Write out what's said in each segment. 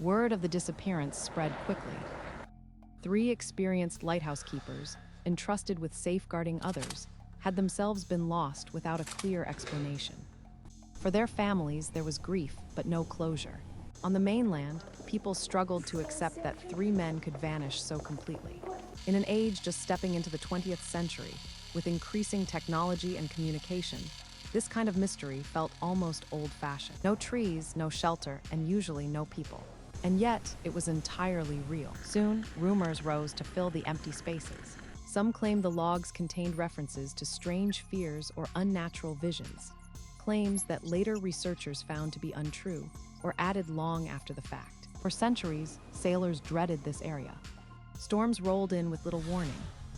Word of the disappearance spread quickly. 3 experienced lighthouse keepers, entrusted with safeguarding others, had themselves been lost without a clear explanation. For their families, there was grief, but no closure. On the mainland, people struggled to accept that 3 men could vanish so completely. In an age just stepping into the 20th century, with increasing technology and communication, this kind of mystery felt almost old-fashioned. No trees, no shelter, and usually no people. And yet, it was entirely real. Soon, rumors rose to fill the empty spaces. Some claimed the logs contained references to strange fears or unnatural visions, claims that later researchers found to be untrue or added long after the fact. For centuries, sailors dreaded this area. Storms rolled in with little warning.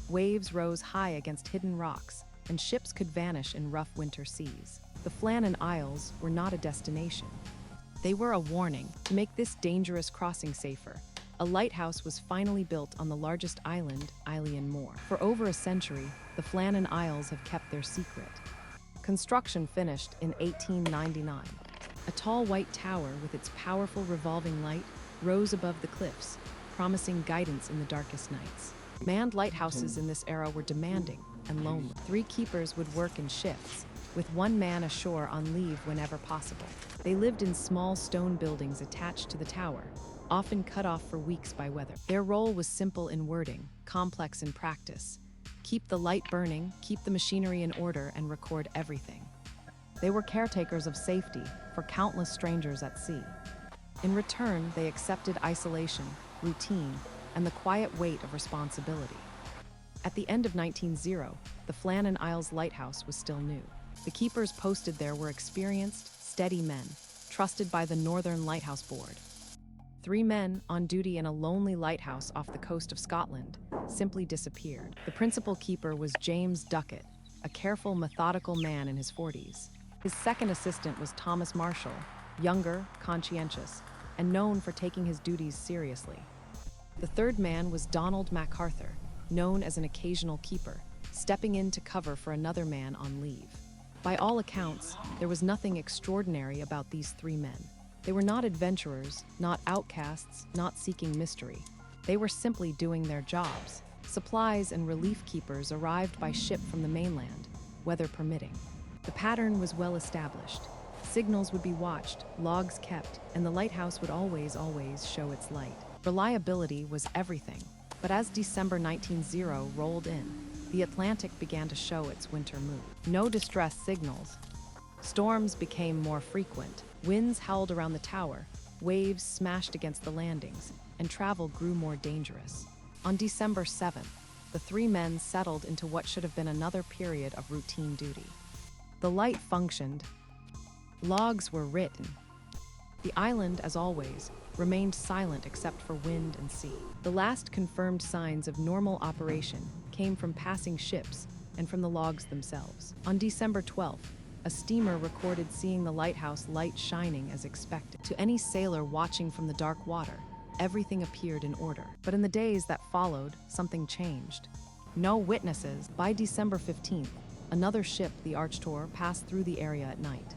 Waves rose high against hidden rocks, and ships could vanish in rough winter seas. The Flannan Isles were not a destination. They were a warning. To make this dangerous crossing safer, a lighthouse was finally built on the largest island, Eilean Mor. For over a century, the Flannan Isles have kept their secret. Construction finished in 1899. A tall white tower with its powerful revolving light rose above the cliffs, promising guidance in the darkest nights. Manned lighthouses in this era were demanding and lonely. 3 keepers would work in shifts, with 1 man ashore on leave whenever possible. They lived in small stone buildings attached to the tower, often cut off for weeks by weather. Their role was simple in wording, complex in practice. Keep the light burning, keep the machinery in order, and record everything. They were caretakers of safety for countless strangers at sea. In return, they accepted isolation, routine, and the quiet weight of responsibility. At the end of 1900, the Flannan Isles Lighthouse was still new. The keepers posted there were experienced, steady men, trusted by the Northern Lighthouse Board. 3 men on duty in a lonely lighthouse off the coast of Scotland simply disappeared. The principal keeper was James Duckett, a careful, methodical man in his 40s. His second assistant was Thomas Marshall, younger, conscientious, and known for taking his duties seriously. The third man was Donald MacArthur, known as an occasional keeper, stepping in to cover for another man on leave. By all accounts, there was nothing extraordinary about these 3 men. They were not adventurers, not outcasts, not seeking mystery. They were simply doing their jobs. Supplies and relief keepers arrived by ship from the mainland, weather permitting. The pattern was well established. Signals would be watched, logs kept, and the lighthouse would always show its light. Reliability was everything. But as December 1900 rolled in, the Atlantic began to show its winter mood. No distress signals. Storms became more frequent. Winds howled around the tower, waves smashed against the landings, and travel grew more dangerous. On December 7th, the 3 men settled into what should have been another period of routine duty. The light functioned. Logs were written. The island, as always, remained silent except for wind and sea. The last confirmed signs of normal operation came from passing ships and from the logs themselves. On December 12th, a steamer recorded seeing the lighthouse light shining as expected. To any sailor watching from the dark water, everything appeared in order. But in the days that followed, something changed. No witnesses. By December 15th, another ship, the Archtor, passed through the area at night.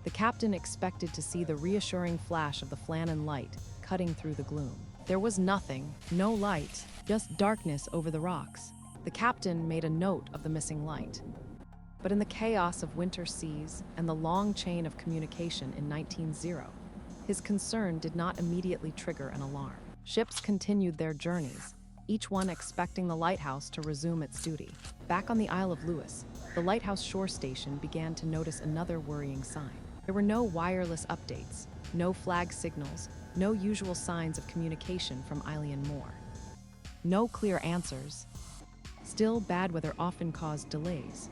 The captain expected to see the reassuring flash of the Flannan light cutting through the gloom. There was nothing, no light, just darkness over the rocks. The captain made a note of the missing light. But in the chaos of winter seas and the long chain of communication in 1900, his concern did not immediately trigger an alarm. Ships continued their journeys, each one expecting the lighthouse to resume its duty. Back on the Isle of Lewis, the lighthouse shore station began to notice another worrying sign. There were no wireless updates, no flag signals, no usual signs of communication from Eilean Mor. No clear answers. Still, bad weather often caused delays.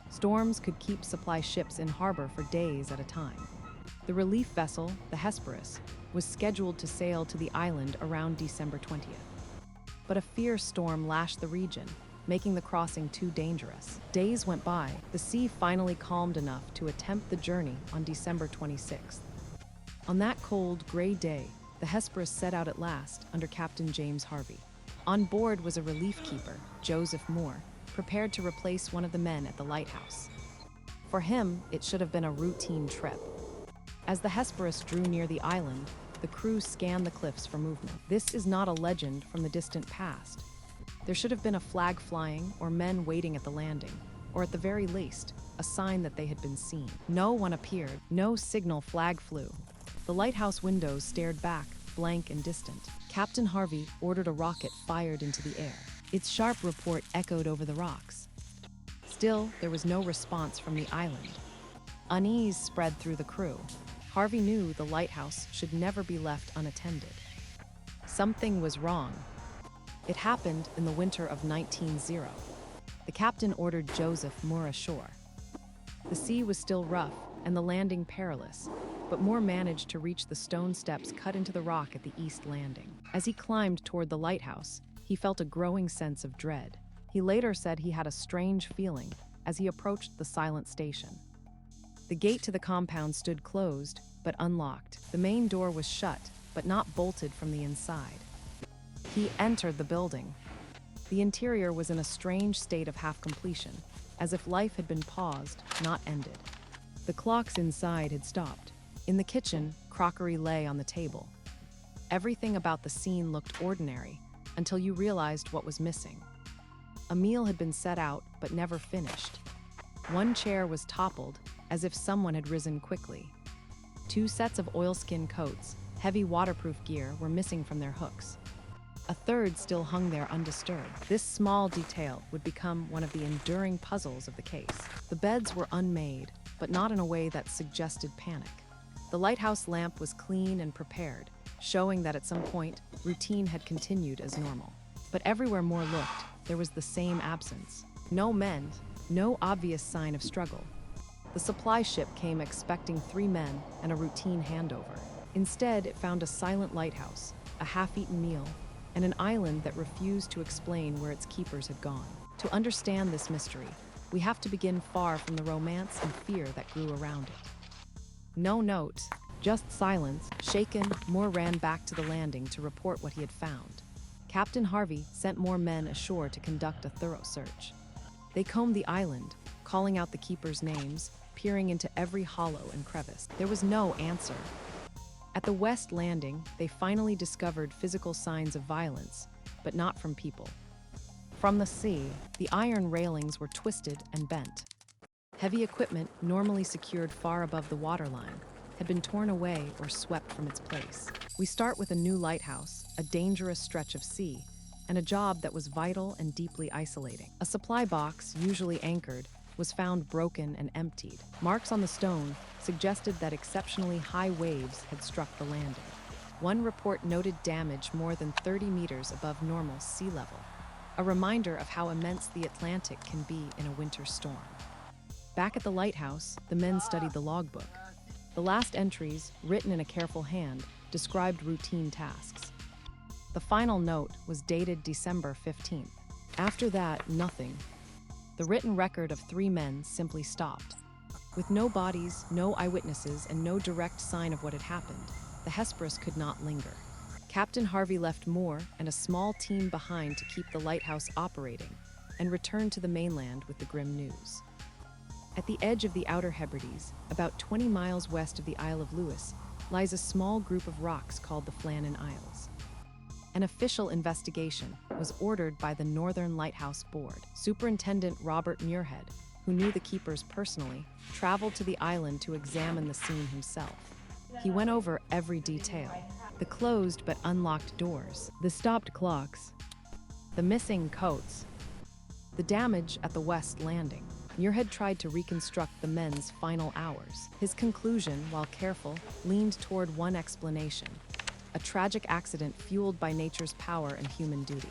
Storms could keep supply ships in harbor for days at a time. The relief vessel, the Hesperus, was scheduled to sail to the island around December 20th. But a fierce storm lashed the region, making the crossing too dangerous. Days went by. The sea finally calmed enough to attempt the journey on December 26th. On that cold, gray day, the Hesperus set out at last under Captain James Harvey. On board was a relief keeper, Joseph Moore, prepared to replace one of the men at the lighthouse. For him, it should have been a routine trip. As the Hesperus drew near the island, the crew scanned the cliffs for movement. This is not a legend from the distant past. There should have been a flag flying or men waiting at the landing, or at the very least, a sign that they had been seen. No one appeared. No signal flag flew. The lighthouse windows stared back, blank and distant. Captain Harvey ordered a rocket fired into the air. Its sharp report echoed over the rocks. Still, there was no response from the island. Unease spread through the crew. Harvey knew the lighthouse should never be left unattended. Something was wrong. It happened in the winter of 1900. The captain ordered Joseph Moore ashore. The sea was still rough and the landing perilous, but Moore managed to reach the stone steps cut into the rock at the east landing. As he climbed toward the lighthouse, he felt a growing sense of dread. He later said he had a strange feeling as he approached the silent station. The gate to the compound stood closed, but unlocked. The main door was shut, but not bolted from the inside. He entered the building. The interior was in a strange state of half-completion, as if life had been paused, not ended. The clocks inside had stopped. In the kitchen, crockery lay on the table. Everything about the scene looked ordinary, until you realized what was missing. A meal had been set out, but never finished. One chair was toppled, as if someone had risen quickly. 2 sets of oilskin coats, heavy waterproof gear, were missing from their hooks. A third still hung there undisturbed. This small detail would become one of the enduring puzzles of the case. The beds were unmade, but not in a way that suggested panic. The lighthouse lamp was clean and prepared, showing that at some point, routine had continued as normal. But everywhere Moore looked, there was the same absence. No men, no obvious sign of struggle. The supply ship came expecting 3 men and a routine handover. Instead, it found a silent lighthouse, a half-eaten meal, and an island that refused to explain where its keepers had gone. To understand this mystery, we have to begin far from the romance and fear that grew around it. No note, just silence. Shaken, Moore ran back to the landing to report what he had found. Captain Harvey sent more men ashore to conduct a thorough search. They combed the island, calling out the keepers' names, peering into every hollow and crevice. There was no answer. At the west landing, they finally discovered physical signs of violence, but not from people. From the sea, the iron railings were twisted and bent. Heavy equipment, normally secured far above the waterline, had been torn away or swept from its place. We start with a new lighthouse, a dangerous stretch of sea, and a job that was vital and deeply isolating. A supply box, usually anchored, was found broken and emptied. Marks on the stone suggested that exceptionally high waves had struck the landing. One report noted damage more than 30 meters above normal sea level, a reminder of how immense the Atlantic can be in a winter storm. Back at the lighthouse, the men studied the logbook. The last entries, written in a careful hand, described routine tasks. The final note was dated December 15th. After that, nothing. The written record of 3 men simply stopped. With no bodies, no eyewitnesses, and no direct sign of what had happened, the Hesperus could not linger. Captain Harvey left Moore and a small team behind to keep the lighthouse operating, and returned to the mainland with the grim news. At the edge of the Outer Hebrides, about 20 miles west of the Isle of Lewis, lies a small group of rocks called the Flannan Isles. An official investigation was ordered by the Northern Lighthouse Board. Superintendent Robert Muirhead, who knew the keepers personally, traveled to the island to examine the scene himself. He went over every detail: the closed but unlocked doors, the stopped clocks, the missing coats, the damage at the west landing. Muirhead tried to reconstruct the men's final hours. His conclusion, while careful, leaned toward one explanation: a tragic accident fueled by nature's power and human duty.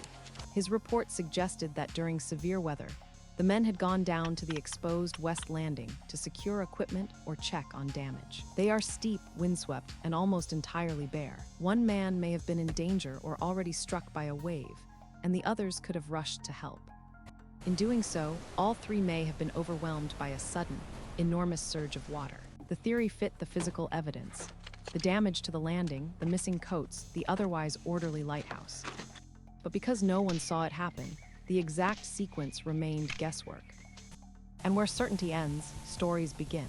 His report suggested that during severe weather, the men had gone down to the exposed west landing to secure equipment or check on damage. They are steep, windswept, and almost entirely bare. One man may have been in danger or already struck by a wave, and the others could have rushed to help. In doing so, all 3 may have been overwhelmed by a sudden, enormous surge of water. The theory fit the physical evidence: the damage to the landing, the missing coats, the otherwise orderly lighthouse. But because no one saw it happen, the exact sequence remained guesswork. And where certainty ends, stories begin.